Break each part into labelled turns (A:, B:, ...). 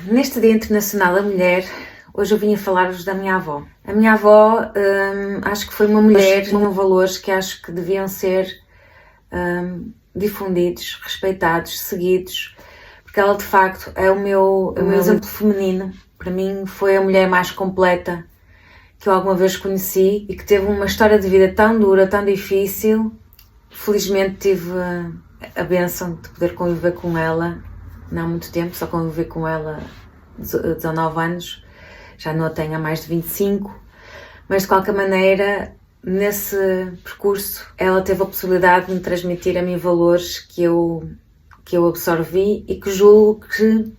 A: Neste Dia Internacional da Mulher, hoje eu vim falar-vos da minha avó. A minha avó, acho que foi uma mulher com valores que acho que deviam ser difundidos, respeitados, seguidos, porque ela de facto é o meu exemplo feminino. Para mim foi a mulher mais completa que eu alguma vez conheci e que teve uma história de vida tão dura, tão difícil. Felizmente tive a bênção de poder conviver com ela, não há muito tempo, só conviver com ela 19 anos, já não a tenho há mais de 25, mas de qualquer maneira, nesse percurso, ela teve a possibilidade de me transmitir a mim valores que eu absorvi e que julgo que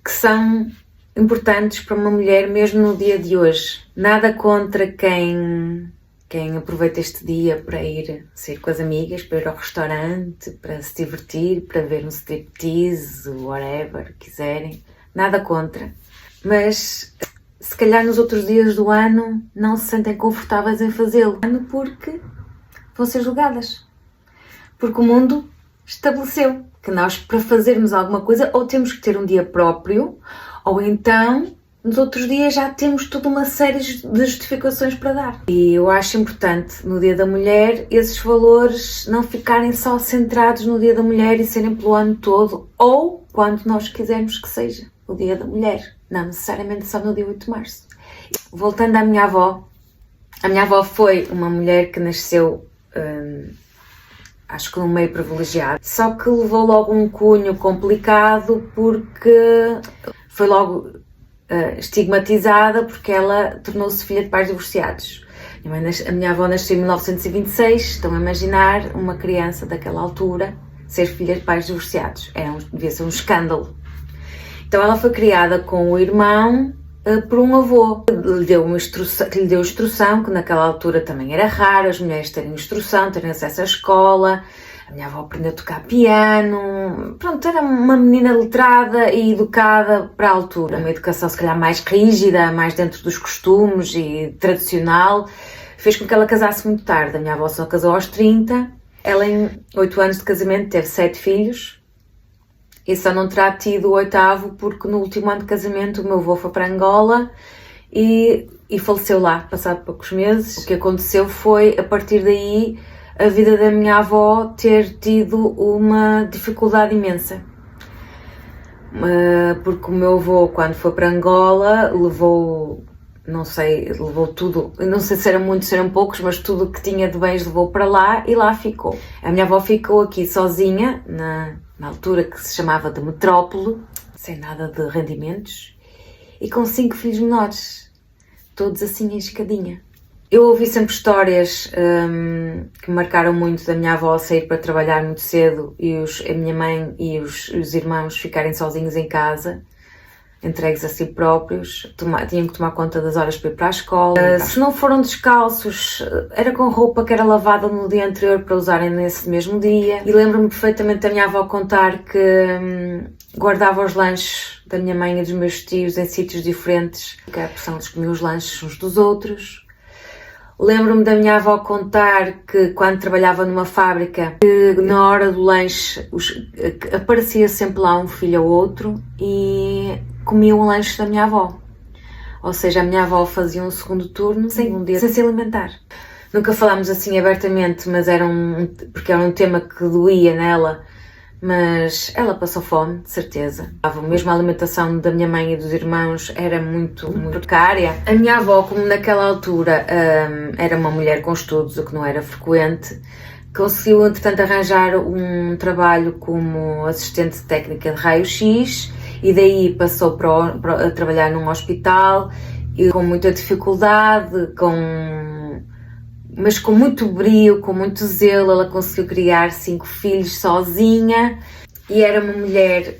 A: são importantes para uma mulher mesmo no dia de hoje. Nada contra quem aproveita este dia para ir sair com as amigas, para ir ao restaurante, para se divertir, para ver um striptease, whatever, quiserem. Nada contra. Mas se calhar nos outros dias do ano não se sentem confortáveis em fazê-lo. Porque vão ser julgadas. Porque o mundo estabeleceu que nós, para fazermos alguma coisa, ou temos que ter um dia próprio, ou então nos outros dias já temos toda uma série de justificações para dar. E eu acho importante, no Dia da Mulher, esses valores não ficarem só centrados no Dia da Mulher e serem pelo ano todo, ou quando nós quisermos que seja o Dia da Mulher, não necessariamente só no dia 8 de março. Voltando à minha avó, a minha avó foi uma mulher que nasceu, acho que num meio privilegiado, só que levou logo um cunho complicado porque foi logo estigmatizada porque ela tornou-se filha de pais divorciados. A minha avó nasceu em 1926, estão a imaginar uma criança daquela altura ser filha de pais divorciados. Devia ser um escândalo. Então ela foi criada com o irmão por um avô que lhe deu instrução, que naquela altura também era raro as mulheres terem instrução, terem acesso à escola. A minha avó aprendeu a tocar piano, pronto, era uma menina letrada e educada para a altura. Uma educação se calhar mais rígida, mais dentro dos costumes e tradicional, fez com que ela casasse muito tarde. A minha avó só casou aos 30, ela em 8 anos de casamento teve 7 filhos e só não terá tido o 8º porque no último ano de casamento o meu avô foi para Angola e faleceu lá, passado poucos meses. O que aconteceu foi, a partir daí, a vida da minha avó ter tido uma dificuldade imensa. Porque o meu avô, quando foi para Angola, levou tudo, não sei se eram muitos, se eram poucos, mas tudo o que tinha de bens levou para lá e lá ficou. A minha avó ficou aqui sozinha, na altura que se chamava de metrópole, sem nada de rendimentos, e com 5 filhos menores, todos assim em escadinha. Eu ouvi sempre histórias que me marcaram muito da minha avó sair para trabalhar muito cedo e a minha mãe e os irmãos ficarem sozinhos em casa, entregues a si próprios, tinham que tomar conta das horas para ir para a escola. Se não foram descalços, era com roupa que era lavada no dia anterior para usarem nesse mesmo dia. E lembro-me perfeitamente da minha avó contar que guardava os lanches da minha mãe e dos meus tios em sítios diferentes, porque a pressão eles comiam os lanches uns dos outros. Lembro-me da minha avó contar que quando trabalhava numa fábrica, que na hora do lanche aparecia sempre lá um filho ou outro e comiam o lanche da minha avó. Ou seja, a minha avó fazia um segundo turno sem se alimentar. Nunca falámos assim abertamente, mas porque era um tema que doía nela, mas ela passou fome, de certeza. Mesmo a alimentação da minha mãe e dos irmãos era muito precária. A minha avó, como naquela altura era uma mulher com estudos, o que não era frequente, conseguiu entretanto arranjar um trabalho como assistente técnica de raio-x e daí passou a trabalhar num hospital e com muita dificuldade, mas com muito brio, com muito zelo, ela conseguiu criar 5 filhos sozinha e era uma mulher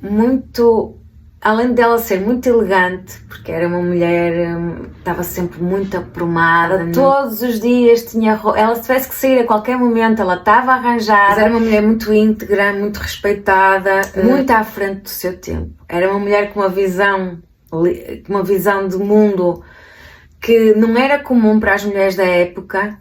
A: muito, além dela ser muito elegante, porque era uma mulher, estava sempre muito aprumada, todos os dias tinha roupa, ela se tivesse que sair a qualquer momento, ela estava arranjada, mas era uma mulher muito íntegra, muito respeitada, muito à frente do seu tempo. Era uma mulher com uma visão de mundo que não era comum para as mulheres da época,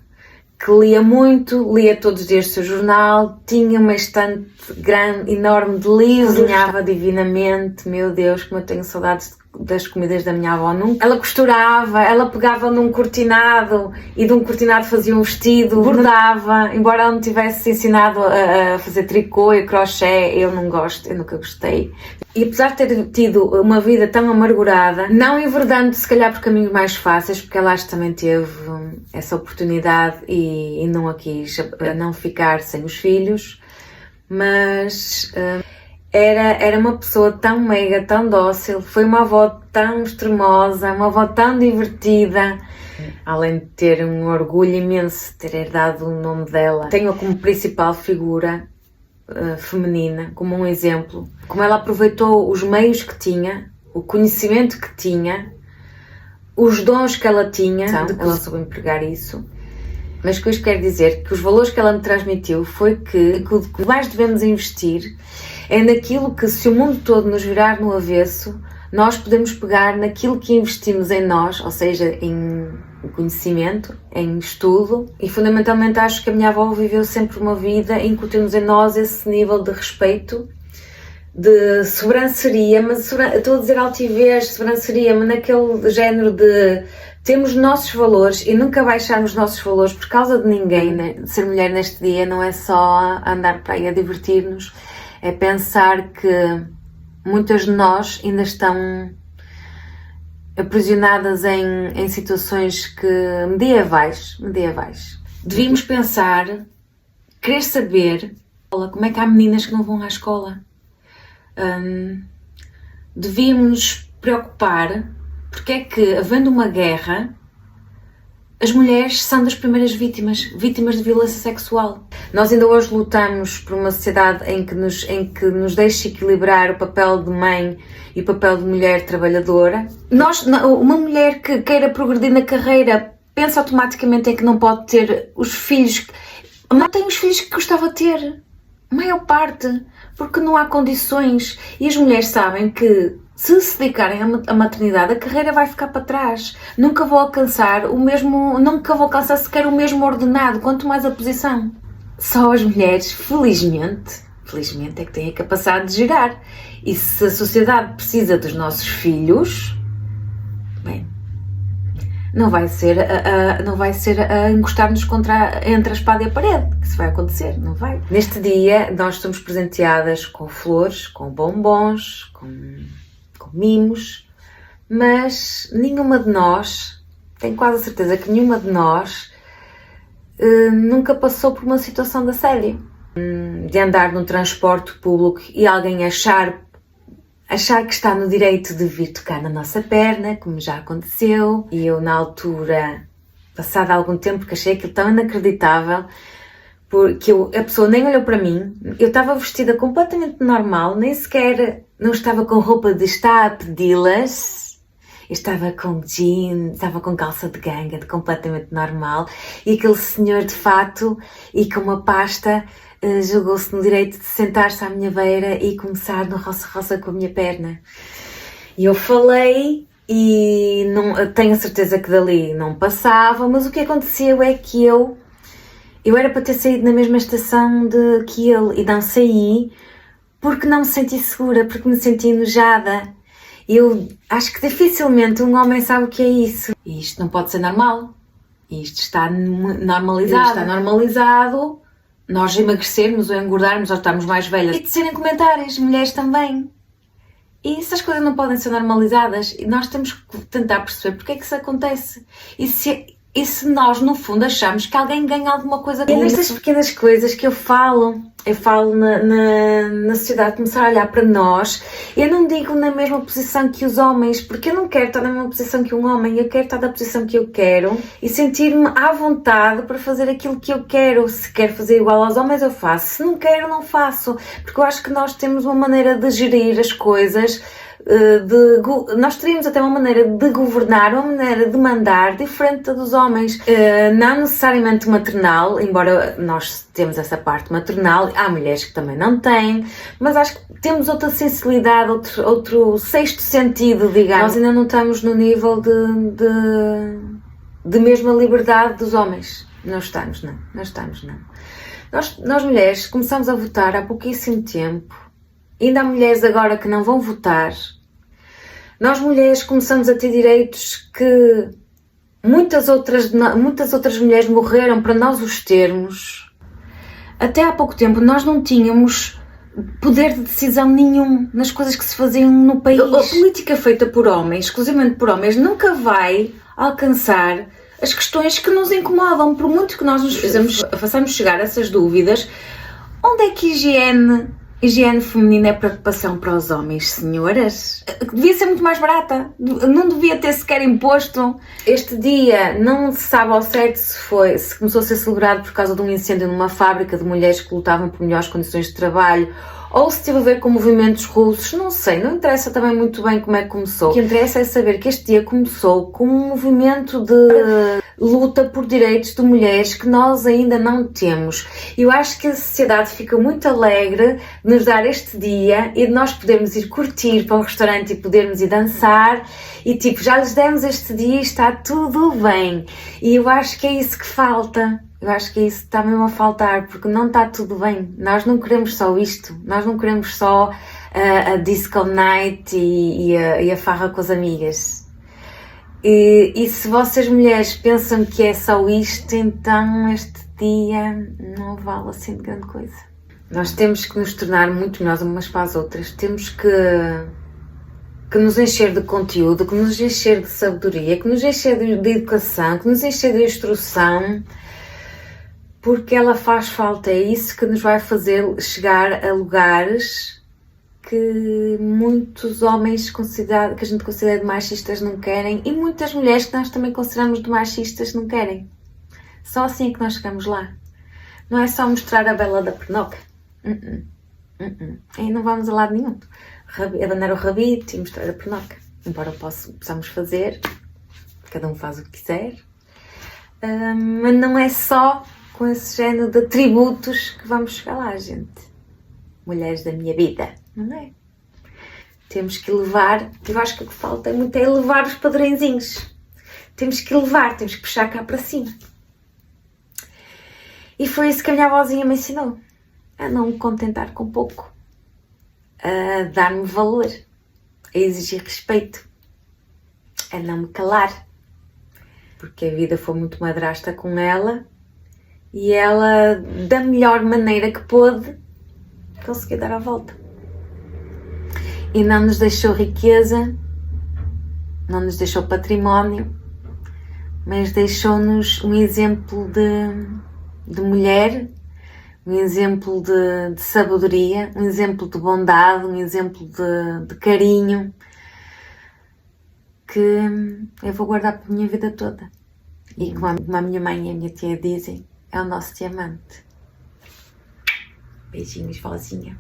A: que lia muito, lia todos os dias o seu jornal, tinha uma estante grande, enorme de livros, cozinhava divinamente, meu Deus, como eu tenho saudades das comidas da minha avó. Nunca. Ela costurava, ela pegava num cortinado e de um cortinado fazia um vestido, bordava, embora ela não tivesse ensinado a fazer tricô e crochê, eu não gosto, eu nunca gostei. E apesar de ter tido uma vida tão amargurada, não enverdando se calhar por caminhos mais fáceis, porque ela acho que também teve essa oportunidade e não a quis, não ficar sem os filhos, mas era uma pessoa tão meiga, tão dócil, foi uma avó tão extremosa, uma avó tão divertida, além de ter um orgulho imenso de ter herdado o nome dela. Tenho-a como principal figura feminina, como um exemplo, como ela aproveitou os meios que tinha, o conhecimento que tinha, os dons que ela tinha, ela soube empregar isso. Mas o que eu quero dizer, que os valores que ela me transmitiu foi que o que mais devemos investir é naquilo que, se o mundo todo nos virar no avesso, nós podemos pegar naquilo que investimos em nós, ou seja, em conhecimento, em estudo, e fundamentalmente acho que a minha avó viveu sempre uma vida incutindo-nos em nós esse nível de respeito, de sobranceria, mas estou a dizer altivez, sobranceria, mas naquele género de temos nossos valores e nunca baixarmos nossos valores por causa de ninguém, né? Ser mulher neste dia não é só andar para aí a divertir-nos, é pensar que muitas de nós ainda estão aprisionadas em situações medievais. Devíamos pensar, querer saber como é que há meninas que não vão à escola. Devíamos nos preocupar porque é que, havendo uma guerra, as mulheres são das primeiras vítimas de violência sexual. Nós ainda hoje lutamos por uma sociedade em que nos deixe equilibrar o papel de mãe e o papel de mulher trabalhadora. Uma mulher que queira progredir na carreira pensa automaticamente em que não pode ter os filhos, não tem os filhos que gostava de ter, a maior parte, porque não há condições. E as mulheres sabem que se dedicarem à maternidade, a carreira vai ficar para trás. Nunca vou alcançar sequer o mesmo ordenado, quanto mais a posição. Só as mulheres, felizmente é que têm a capacidade de gerar. E se a sociedade precisa dos nossos filhos, bem, não vai ser a encostar-nos entre a espada e a parede que isso vai acontecer, não vai. Neste dia nós somos presenteadas com flores, com bombons, com mimos, mas nenhuma de nós, tenho quase a certeza que nenhuma de nós nunca passou por uma situação de assédio. De andar num transporte público e alguém achar que está no direito de vir tocar na nossa perna, como já aconteceu, e eu na altura, passado algum tempo, que achei aquilo tão inacreditável, porque a pessoa nem olhou para mim, eu estava vestida completamente normal, nem sequer não estava com roupa de estar a pedi-las, eu estava com jeans, estava com calça de ganga, completamente normal, e aquele senhor de fato e com uma pasta julgou-se no direito de sentar-se à minha beira e começar no roça-roça com a minha perna. E eu falei e não, tenho a certeza que dali não passava, mas o que aconteceu é que eu era para ter saído na mesma estação que ele e não saí porque não me senti segura, porque me senti enojada. Eu acho que dificilmente um homem sabe o que é isso. E isto não pode ser normal. Isto está normalizado. Nós emagrecermos ou engordarmos ou estarmos mais velhas. E de serem comentários, mulheres também. E essas coisas não podem ser normalizadas. E nós temos que tentar perceber porque é que isso acontece. E se nós, no fundo, achamos que alguém ganha alguma coisa com isso. É nestas pequenas coisas que eu falo na sociedade começar a olhar para nós. Eu não digo na mesma posição que os homens, porque eu não quero estar na mesma posição que um homem, eu quero estar na posição que eu quero e sentir-me à vontade para fazer aquilo que eu quero. Se quero fazer igual aos homens, eu faço. Se não quero, não faço. Porque eu acho que nós temos uma maneira de gerir as coisas, nós teríamos até uma maneira de governar, uma maneira de mandar diferente da dos homens, não necessariamente maternal, embora nós temos essa parte maternal, há mulheres que também não têm, mas acho que temos outra sensibilidade, outro sexto sentido, digamos. Nós ainda não estamos no nível de mesma liberdade dos homens. Não estamos, não. Nós mulheres começamos a votar há pouquíssimo tempo. Ainda há mulheres agora que não vão votar. Nós mulheres começamos a ter direitos que muitas outras mulheres morreram para nós os termos. Até há pouco tempo nós não tínhamos poder de decisão nenhum nas coisas que se faziam no país. A política feita por homens, exclusivamente por homens, nunca vai alcançar as questões que nos incomodam. Por muito que nós nos façamos chegar a essas dúvidas, onde é que higiene feminina é preocupação para os homens, senhoras? Devia ser muito mais barata, não devia ter sequer imposto. Este dia não se sabe ao certo se começou a ser celebrado por causa de um incêndio numa fábrica de mulheres que lutavam por melhores condições de trabalho, ou se teve a ver com movimentos russos, não sei, não interessa também muito bem como é que começou. O que interessa é saber que este dia começou com um movimento de luta por direitos de mulheres que nós ainda não temos. Eu acho que a sociedade fica muito alegre de nos dar este dia e de nós podermos ir curtir para um restaurante e podermos ir dançar e tipo, já lhes demos este dia e está tudo bem. E eu acho que é isso que falta. Eu acho que isso está mesmo a faltar, porque não está tudo bem. Nós não queremos só isto, nós não queremos só a disco night e a farra com as amigas. E se vocês mulheres pensam que é só isto, então este dia não vale assim de grande coisa. Nós temos que nos tornar muito melhores umas para as outras, temos que nos encher de conteúdo, que nos encher de sabedoria, que nos encher de educação, que nos encher de instrução, porque ela faz falta, é isso que nos vai fazer chegar a lugares que muitos homens que a gente considera de machistas não querem e muitas mulheres que nós também consideramos de machistas não querem. Só assim é que nós chegamos lá. Não é só mostrar a bela da pernoca. Aí não vamos a lado nenhum. Abanar o rabito e mostrar a pernoca. Embora possamos fazer, cada um faz o que quiser. Mas não é só com esse género de atributos que vamos chegar lá, gente. Mulheres da minha vida, não é? Temos que levar, eu acho que o que falta muito é levar os padrõezinhos. Temos que levar, temos que puxar cá para cima. E foi isso que a minha avózinha me ensinou. A não me contentar com pouco. A dar-me valor. A exigir respeito. A não me calar. Porque a vida foi muito madrasta com ela. E ela, da melhor maneira que pôde, conseguiu dar a volta. E não nos deixou riqueza, não nos deixou património, mas deixou-nos um exemplo de mulher, um exemplo de sabedoria, um exemplo de bondade, um exemplo de carinho, que eu vou guardar para a minha vida toda. E como a minha mãe e a minha tia dizem, é o nosso diamante. Beijinhos, vozinha.